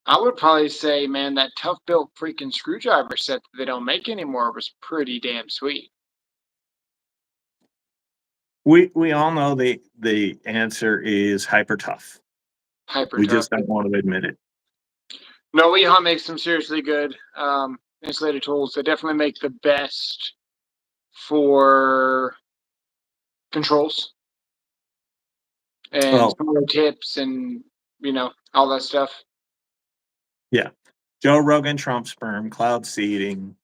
man, that tough built freaking screwdriver set that they don't make anymore was pretty damn sweet. We all know the answer is hyper tough. Hyper We tough. just don't want to admit it. No, Weehaw makes some seriously good insulated tools. They definitely make the best for controls and Oh, smaller tips and all that stuff. yeah. Joe Rogan, Trump sperm, cloud seeding,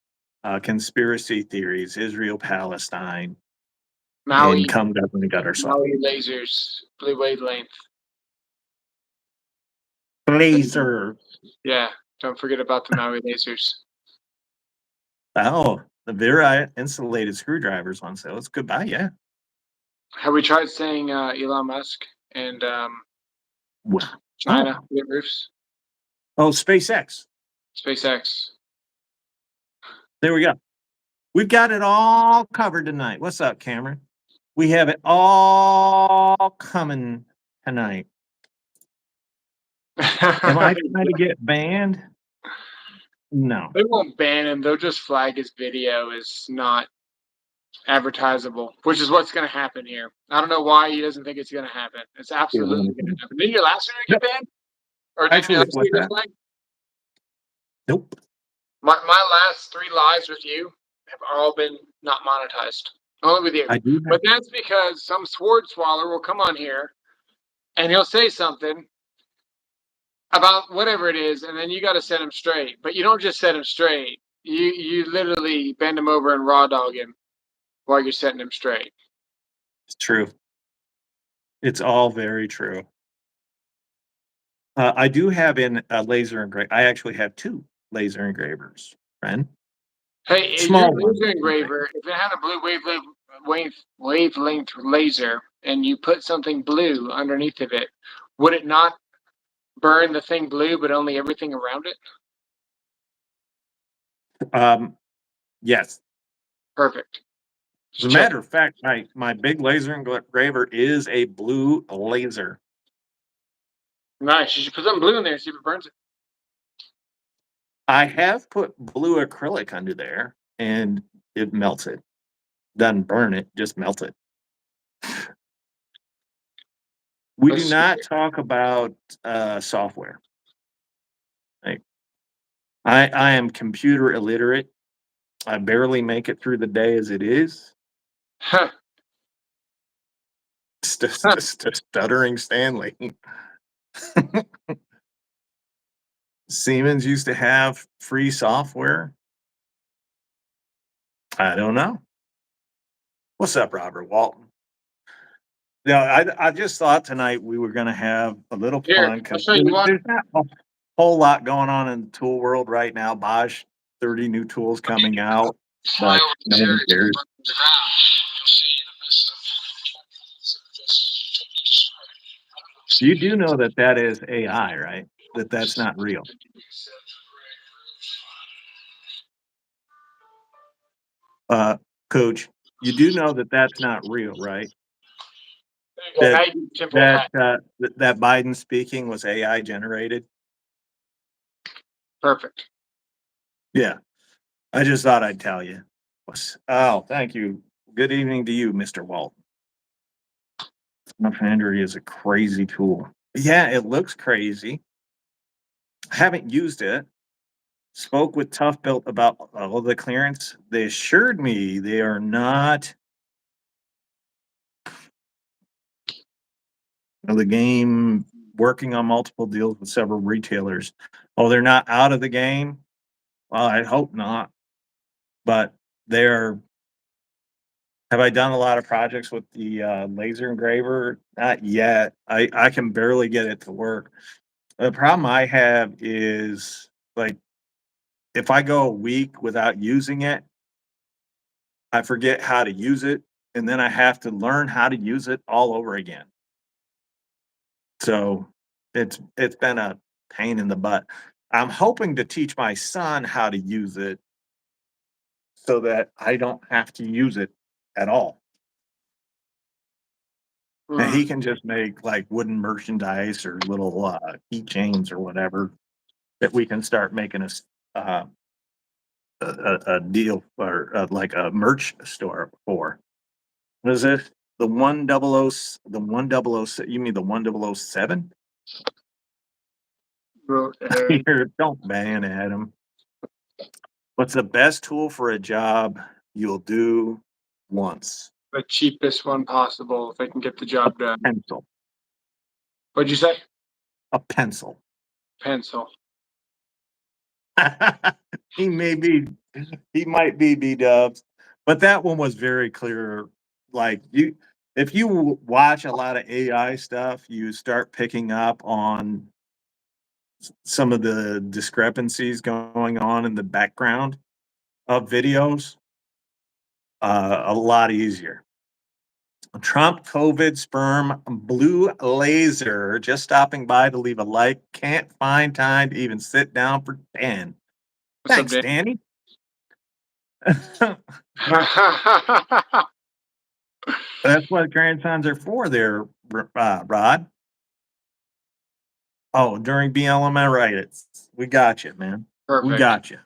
conspiracy theories, Israel, Palestine, and Maui, come government gutter song. Maui lasers, blue wavelength. Blazer. Yeah, don't forget about the Maui lasers. Oh, the very insulated screwdrivers on sale. It's goodbye. Yeah. Have we tried saying Elon Musk and Wow. Oh, China get roofs? oh, SpaceX. SpaceX. There we go. We've got it all covered tonight. What's up, Cameron? We have it all coming tonight. Am I trying to get banned? No. They won't ban him. They'll just flag his video as not advertisable, which is what's going to happen here. I don't know why he doesn't think it's going to happen. It's absolutely going to happen. Didn't your last video get banned? Or didn't your Actually, last what's video get that? flagged? Nope. My last 3 lives with you have all been not monetized. Only with you. I do But have. that's because some sword swaller will come on here and he'll say something about whatever it is, and then you got to set him straight. But you don't just set him straight. You literally bend him over and raw dog him while you're setting him straight. It's true. It's all very true. I do have in a laser engraver. I actually have 2 laser engravers, friend. Hey, your Small ones. laser engraver, if it had a blue wavelength laser and you put something blue underneath of it, would it not burn the thing blue, but only everything around it? Yes. Perfect. As a Just check. matter of fact, my big laser engraver is a blue laser. Nice. You should put some blue in there and see if it burns it. I have put blue acrylic under there, and it melts it. Doesn't burn it, just melts it. We do Let's not talk about software. Like, I am computer illiterate. I barely make it through the day as it is. Huh. Stuttering Stanley. Siemens used to have free software. I don't know. What's up, Robert Walton? No, I just thought tonight we were gonna have a little Here, fun I'll because show you one. there's not a whole lot going on in the tool world right now. Bosch, 30 new tools coming out, Fly but over no this area one to cares. the ground. You'll see in the midst of just You do know that that is AI, right? That's not real. Uh, Coach, you do know that that's not real, right? now That you can simple hat. that Biden speaking was AI generated. Perfect. Yeah, I just thought I'd tell you. Oh, thank you. Good evening to you, Mr. Walt. Foundry is a crazy tool. Yeah, it looks crazy. I haven't used it. Spoke with Tough Built about all the clearance. They assured me they are not of the game, working on multiple deals with several retailers. Oh, they're not out of the game? Well, I hope not. But they're have I done a lot of projects with the laser engraver? Not yet. I can barely get it to work. The problem I have is like if I go a week without using it, I forget how to use it, and then I have to learn how to use it all over again. So it's been a pain in the butt. I'm hoping to teach my son how to use it so that I don't have to use it at all. And he can just make like wooden merchandise or little keychains or whatever that we can start making uh, a deal or like a merch store for. What is it? The 100, you mean the 1007? Here, don't ban Adam. What's the best tool for a job you'll do once? The cheapest one possible if they can get the job done. Pencil. What'd you say? A pencil. Pencil. he may be, he might be B-dubs, but that one was very clear. Like if you watch a lot of AI stuff, you start picking up on some of the discrepancies going on in the background of videos. A lot easier. Trump, COVID, sperm, blue laser. Just stopping by to leave a like. Can't find time to even sit down for 10. What's Thanks, up, Danny. Dan? That's what grandsons are for there, Rod. Oh, during BLM rights. We got you, man. We Perfect. got you.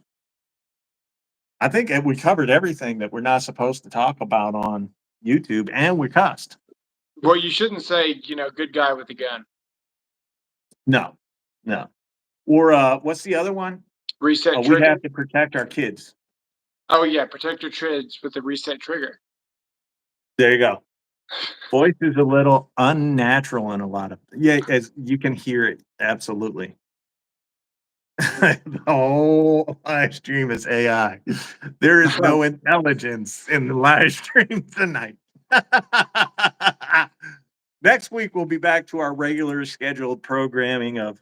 I think we covered everything that we're not supposed to talk about on YouTube, and we cussed. Well, you shouldn't say, good guy with a gun. No, no. Or what's the other one? Reset We trigger. have to protect our kids. Oh yeah, protect your trids with the reset trigger. There you go. Voice is a little unnatural in a lot of as you can hear it, absolutely. The whole live stream is AI. There is no intelligence in the live stream tonight. Next week we'll be back to our regular scheduled programming of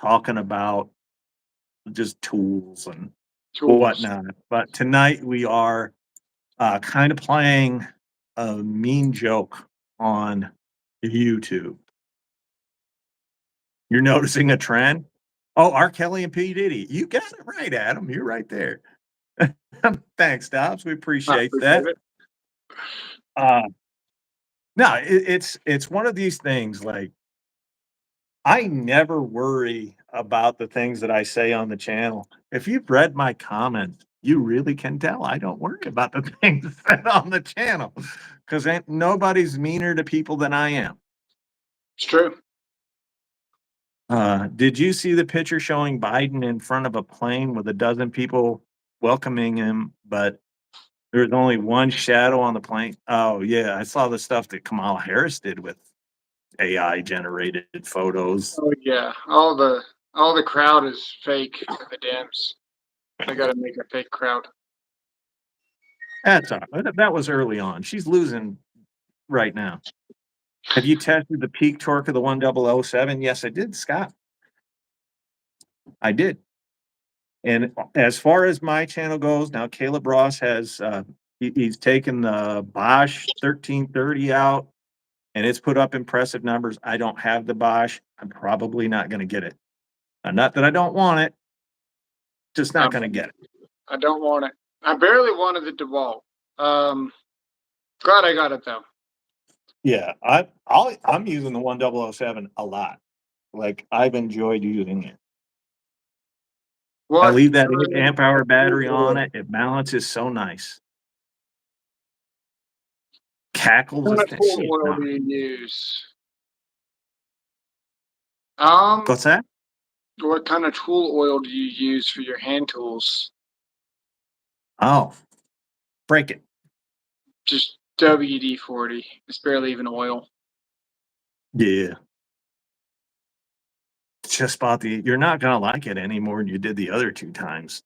talking about just tools and whatnot. But tonight we are kind of playing a mean joke on YouTube. You're noticing a trend? Oh, R. Kelly and P. Diddy. You got it right, Adam. You're right there. Thanks, Dobbs. We appreciate that. No, it's one of these things like I never worry about the things that I say on the channel. If you've read my comments, you really can tell I don't worry about the things said on the channel because nobody's meaner to people than I am. It's true. Did you see the picture showing Biden in front of a plane with a dozen people welcoming him, but There's only one shadow on the plane. Oh yeah, I saw the stuff that Kamala Harris did with AI generated photos. Oh yeah, all the crowd is fake for the Dems. They got to make a fake crowd. That's all right. That was early on. She's losing right now. Have you tested the peak torque of the 1007? Yes, I did, Scott. I did. And as far as my channel goes, now Caleb Ross has he's taken the Bosch 1330 out and it's put up impressive numbers. I don't have the Bosch. I'm probably not going to get it. Not that I don't want it, just not going to get it. I don't want it. I barely wanted the dewalt. Glad I got it though. Yeah, I'm using the 1007 a lot. Like I've enjoyed using it. I leave that 8 amp hour battery on it. It balances so nice. Cackles. What kind of tool oil do you use? What's that? What kind of tool oil do you use for your hand tools? Oh, break it. Just WD-40. It's barely even oil. Yeah. Just about you're not gonna like it any more than you did the other 2 times.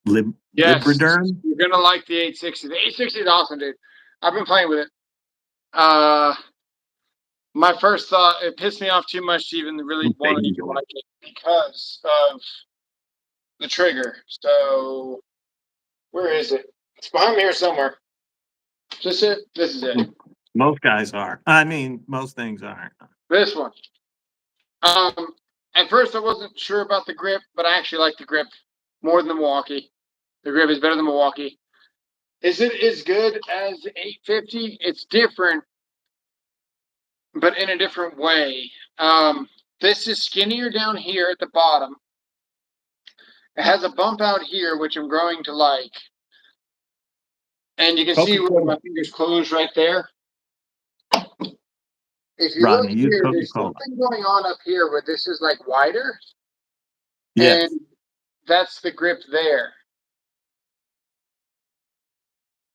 Yes, Libriderm? you're gonna like the 860. The 860 is awesome, dude. I've been playing with it. My first thought, it pissed me off too much to even really want to like it because of the trigger. So, where is it? It's behind me here somewhere. Is this it? This is it. Most guys are. I mean, most things aren't. This one. At first I wasn't sure about the grip, but I actually like the grip more than the Milwaukee. The grip is better than Milwaukee. Is it as good as 850? It's different, but in a different way. This is skinnier down here at the bottom. It has a bump out here, which I'm growing to like. And you can see where my fingers close right there. If you look here, there's something going on up here where this is like wider. Yeah. And that's the grip there.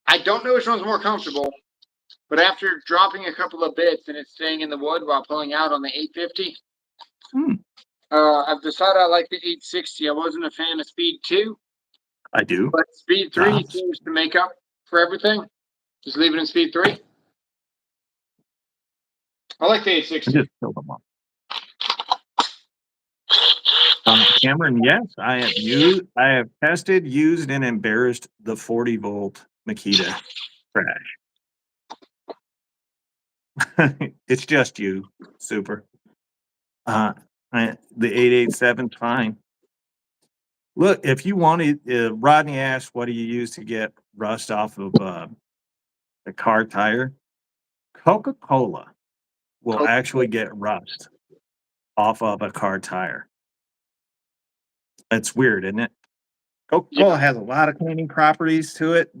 I don't know which one's more comfortable, but after dropping a couple of bits and it's staying in the wood while pulling out on the 850, I've decided I like the 860. I wasn't a fan of Speed 2. I do. But Speed 3 seems to make up for everything. Just leave it in Speed 3. I like the 860. I just filled them up. Cameron, yes, I have tested, used, and embarrassed the 40-volt Makita trash. It's just you, super. The 887's fine. Look, if you wanted, Rodney asked, what do you use to get rust off of the car tire? Coca-Cola will actually get rust off of a car tire. That's weird, isn't it? Coca-Cola has a lot of cleaning properties to it,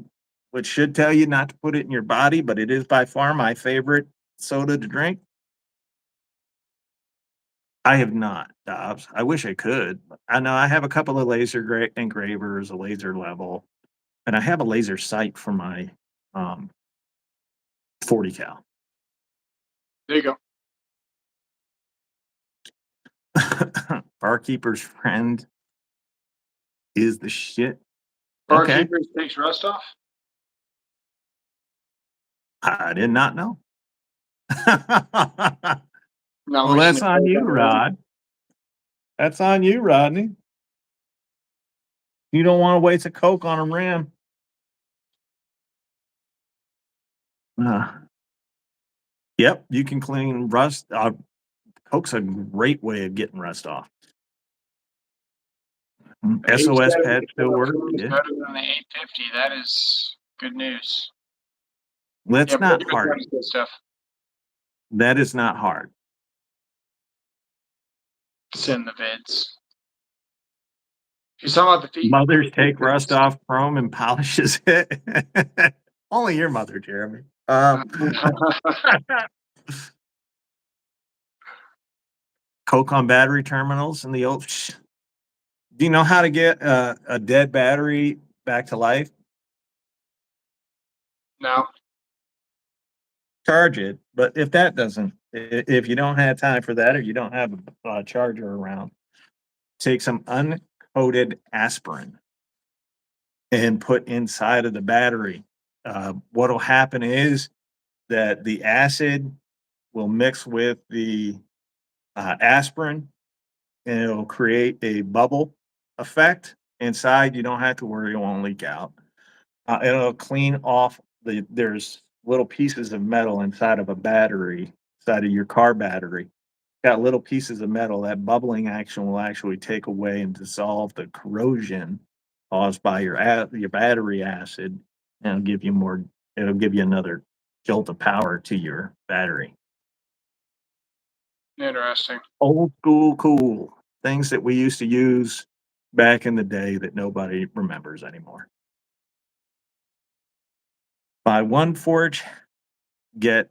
which should tell you not to put it in your body, but it is by far my favorite soda to drink. I have not, Dobbs. I wish I could. I know I have a couple of laser engravers, a laser level, and I have a laser sight for my 40 cal. There you go. Barkeeper's friend is the shit. Barkeepers takes rust off? I did not know. No, well, that's on you, Rod. That's on you, Rodney. You don't want to waste a Coke on a rim. Yep, you can clean rust. Coke's a great way of getting rust off. SOS pad still works. Yeah. Better than the 850. That is good news. That's not hard. Stuff. That is not hard. Send the vids. You saw about the feet. Mothers take rust off chrome and polishes it. Only your mother, Jeremy. Coke on battery terminals in the old. Do you know how to get a dead battery back to life? No. Charge it. But if that doesn't, if you don't have time for that or you don't have a charger around, take some uncoated aspirin and put inside of the battery. What'll happen is that the acid will mix with the aspirin and it'll create a bubble effect inside. You don't have to worry, it won't leak out. It'll clean off there's little pieces of metal inside of a battery, inside of your car battery. Got little pieces of metal. That bubbling action will actually take away and dissolve the corrosion caused by your battery acid, and it'll give you more. It'll give you another jolt of power to your battery. Interesting. Old school cool things that we used to use back in the day that nobody remembers anymore. Buy one forge, get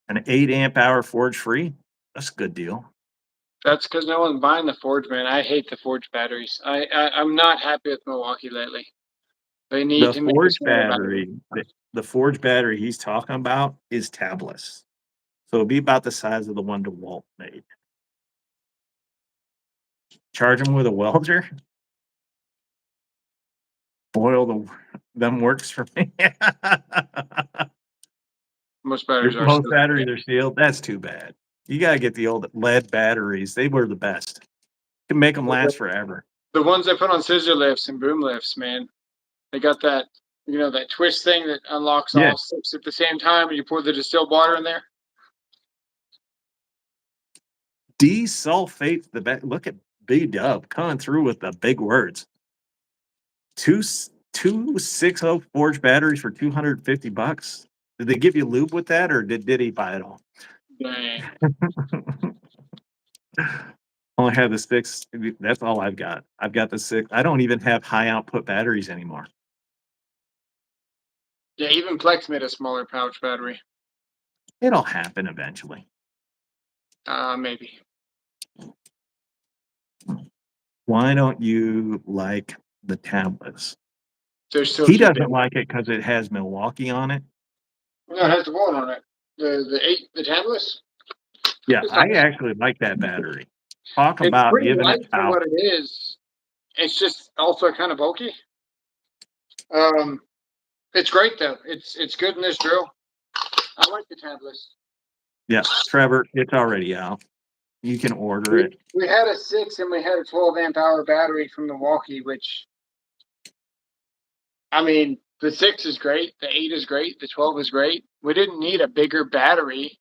an 8 amp hour forge free. That's a good deal. That's because no one's buying the Forge, man. I hate the Forge batteries. I'm not happy with Milwaukee lately. They need The to make a forge smaller battery. battery, the forge battery he's talking about is tabless. So it'll be about the size of the one DeWalt made. Charge them with a welder. Boil them works for me. Most batteries are Most still batteries are sealed. That's too bad. You gotta get the old lead batteries. They were the best. You can make them last forever. the ones I put on scissor lifts and boom lifts, man. They got that, that twist thing that unlocks Yeah. all six at the same time, and you pour the distilled water in there. Desulfate the back. Look at B Dub coming through with the big words. Two 6.0 forge batteries for $250. Did they give you lube with that, or did he buy it all? Dang. Only have the 6. That's all I've got. I've got the 6. I don't even have high output batteries anymore. Yeah, even Plex made a smaller pouch battery. It'll happen eventually. Maybe. Why don't you like the tablets? They're still He too doesn't big. like it because it has Milwaukee on it. No, it has the one on it. The tablets. Yeah, It's I not- actually like that battery. Talk It's about pretty giving light it for power. what it is. It's just also kind of bulky. It's great though. It's good in this drill. I like the tablets. Yeah, Trevor, it's already out. You can order it. We had a 6 and we had a 12 amp hour battery from Milwaukee, which, I mean, the 6 is great, the 8 is great, the 12 is great. We didn't need a bigger battery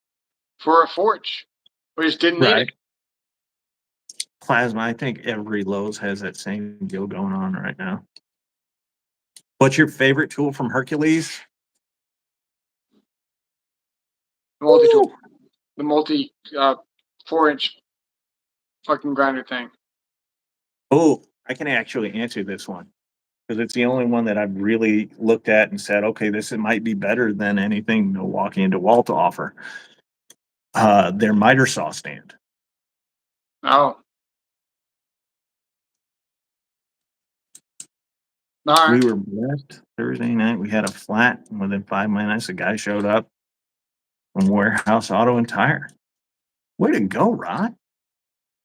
for a Forge. We just didn't need Right. it. Plasma, I think every Lowe's has that same deal going on right now. What's your favorite tool from Hercules? The multi-tool, the multi 4-inch fucking grinder thing. Oh, I can actually answer this one because it's the only one that I've really looked at and said, okay, might be better than anything Milwaukee and DeWalt offer. Their miter saw stand. Oh. All right. We were blessed Thursday night. We had a flat, and within 5 minutes, a guy showed up from Warehouse Auto and Tire. Way to go, Rod.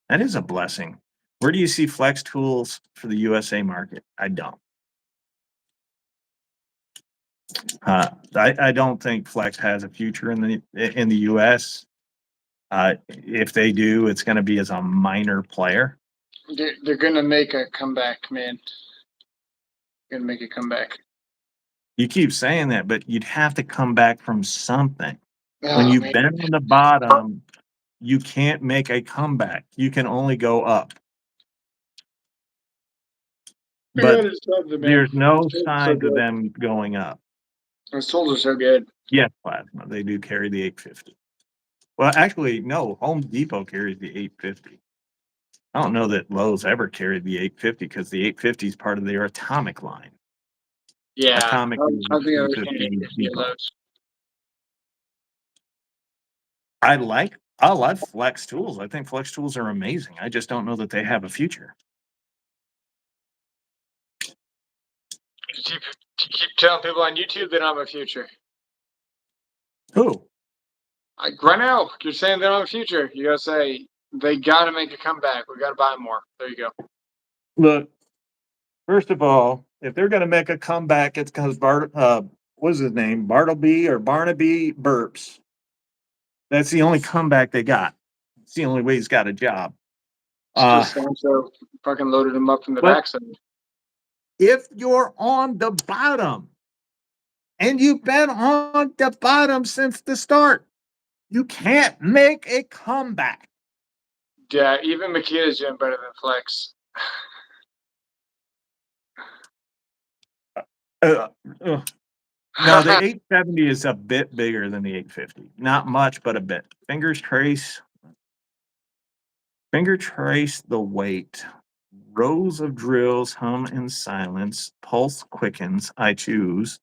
That is a blessing. Where do you see flex tools for the USA market? I don't. I don't think flex has a future in the US. If they do, it's going to be as a minor player. They're gonna make a comeback, man. Gonna make a comeback. You keep saying that, but you'd have to come back from something. Oh, When you've man. been on the bottom, you can't make a comeback. You can only go up. But there's no signs of them going up. Those tools are so good. Yes, Plasma, they do carry the 850. Well, actually, no, Home Depot carries the 850. I don't know that Lowe's ever carried the 850 because the 850 is part of their Atomic line. Yeah. Atomic I is don't think I exclusive understand to 850 of Depot. those. I love flex tools. I think flex tools are amazing. I just don't know that they have a future. You keep telling people on YouTube they don't have a future. Who? Like right now, you're saying they're on the future. You gotta say they gotta make a comeback. We gotta buy more. There you go. Look, first of all, if they're going to make a comeback, it's because what's his name? Barnaby burps. That's the only comeback they got. It's the only way he's got a job. It's just so fucking loaded him up from the But- backside. If you're on the bottom, and you've been on the bottom since the start, you can't make a comeback. Yeah, even Makita's doing better than Flex. No, the 870 is a bit bigger than the 850. Not much, but a bit. Finger trace the weight. Rows of drills hum in silence. Pulse quickens. I choose.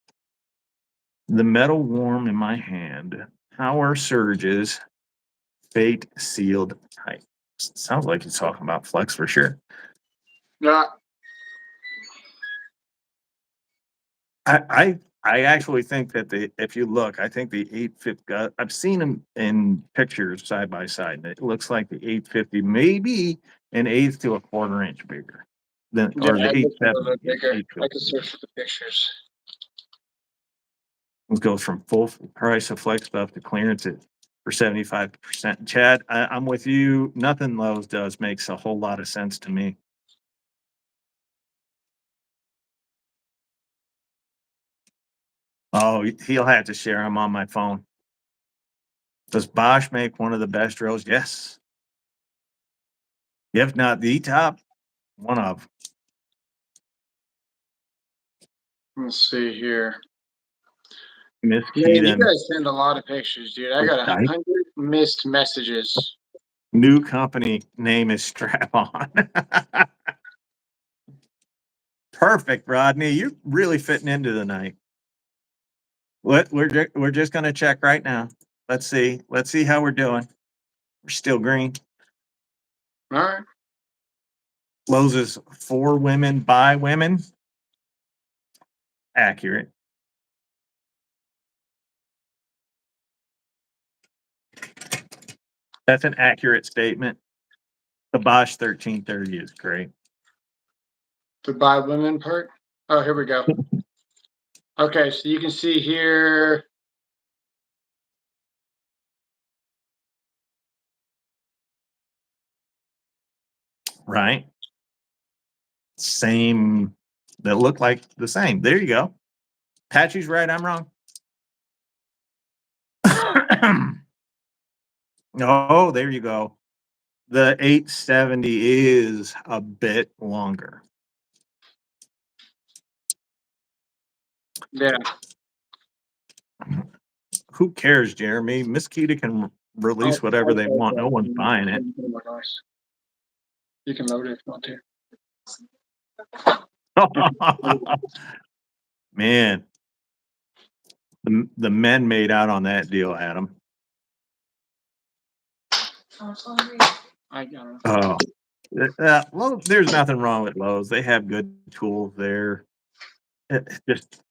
The metal warm in my hand. Power surges. Fate sealed tight. Sounds like he's talking about Flex for sure. Yeah, I actually think that if you look, I think the 850. I've seen them in pictures side by side, and it looks like the 850 maybe an eighth to a quarter inch bigger than, or the it looks a little 870. bit bigger. I 850. can search for the pictures. It goes from full price of Flex stuff to clearance it for 75%. Chad, I'm with you. Nothing Lowe's does makes a whole lot of sense to me. Oh, he'll have to share them on my phone. Does Bosch make one of the best drills? Yes. If not the top, one of. Let's see here. Miss Man, you Keaton, guys send a lot of pictures, dude. I got 100 missed messages. new company name is Strap On. Perfect, Rodney. You're really fitting into the night. We're just going to check right now. Let's see. Let's see how we're doing. We're still green. All right. Lowe's is for women by women. Accurate. That's an accurate statement. The Bosch 1330 is great. The by women part. Oh, here we go. Okay, so you can see here. Right? Same. That look like the same. There you go. Patchy's right. I'm wrong. Oh, there you go. The 870 is a bit longer. Yeah. Who cares, Jeremy? Miss Keita can release whatever they want. No one's buying it. Oh my gosh. You can load it if you want to. Man, the men made out on that deal, Adam. I got it. Oh, Lowe's, there's nothing wrong with Lowe's. They have good tools there. Just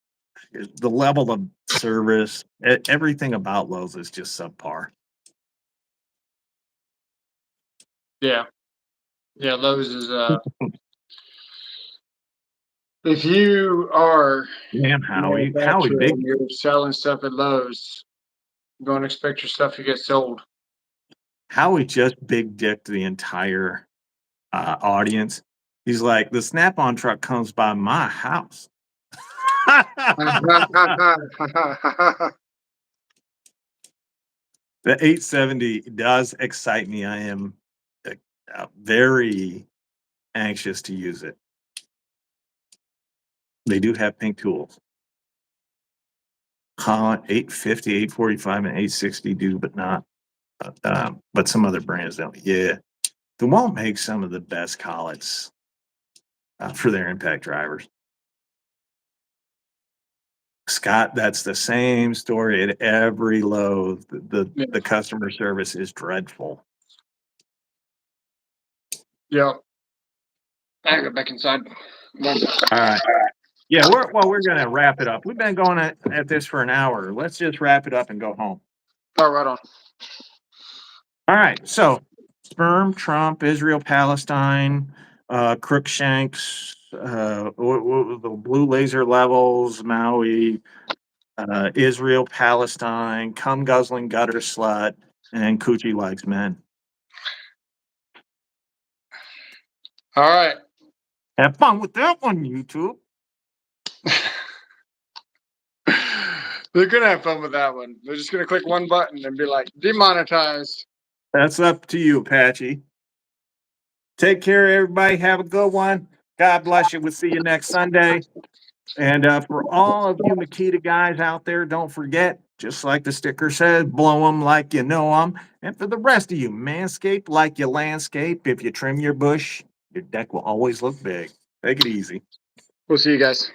the level of service, everything about Lowe's is just subpar. Yeah. Yeah, Lowe's is if you are Damn, Howie manufacturer big. and you're selling stuff at Lowe's, don't expect your stuff to get sold. Howie just big dicked the entire audience. He's like, the Snap-on truck comes by my house. The 870 does excite me. I am very anxious to use it. They do have pink tools. 850, 845, and 860 do, but not. But some other brands don't. Yeah. dewalt makes some of the best collets for their impact drivers. Scott, that's the same story at every Lowe's. The customer service is dreadful. Yeah. I go back inside. All right. Yeah, we're gonna wrap it up. We've been going at this for an hour. Let's just wrap it up and go home. Oh, right on. All right. So sperm, Trump, Israel, Palestine, Crookshanks, the blue laser levels, Maui, Israel, Palestine, cum guzzling gutter slut, and coochie likes men. All right. Have fun with that one, YouTube. They're gonna have fun with that one. They're just gonna click one button and be like, demonetized. That's up to you, Apache. Take care, everybody. Have a good one. God bless you. We'll see you next Sunday. And for all of you Makita guys out there, don't forget, just like the sticker says, blow them like you know them. And for the rest of you, manscape like you landscape. If you trim your bush, your deck will always look big. Take it easy. We'll see you guys.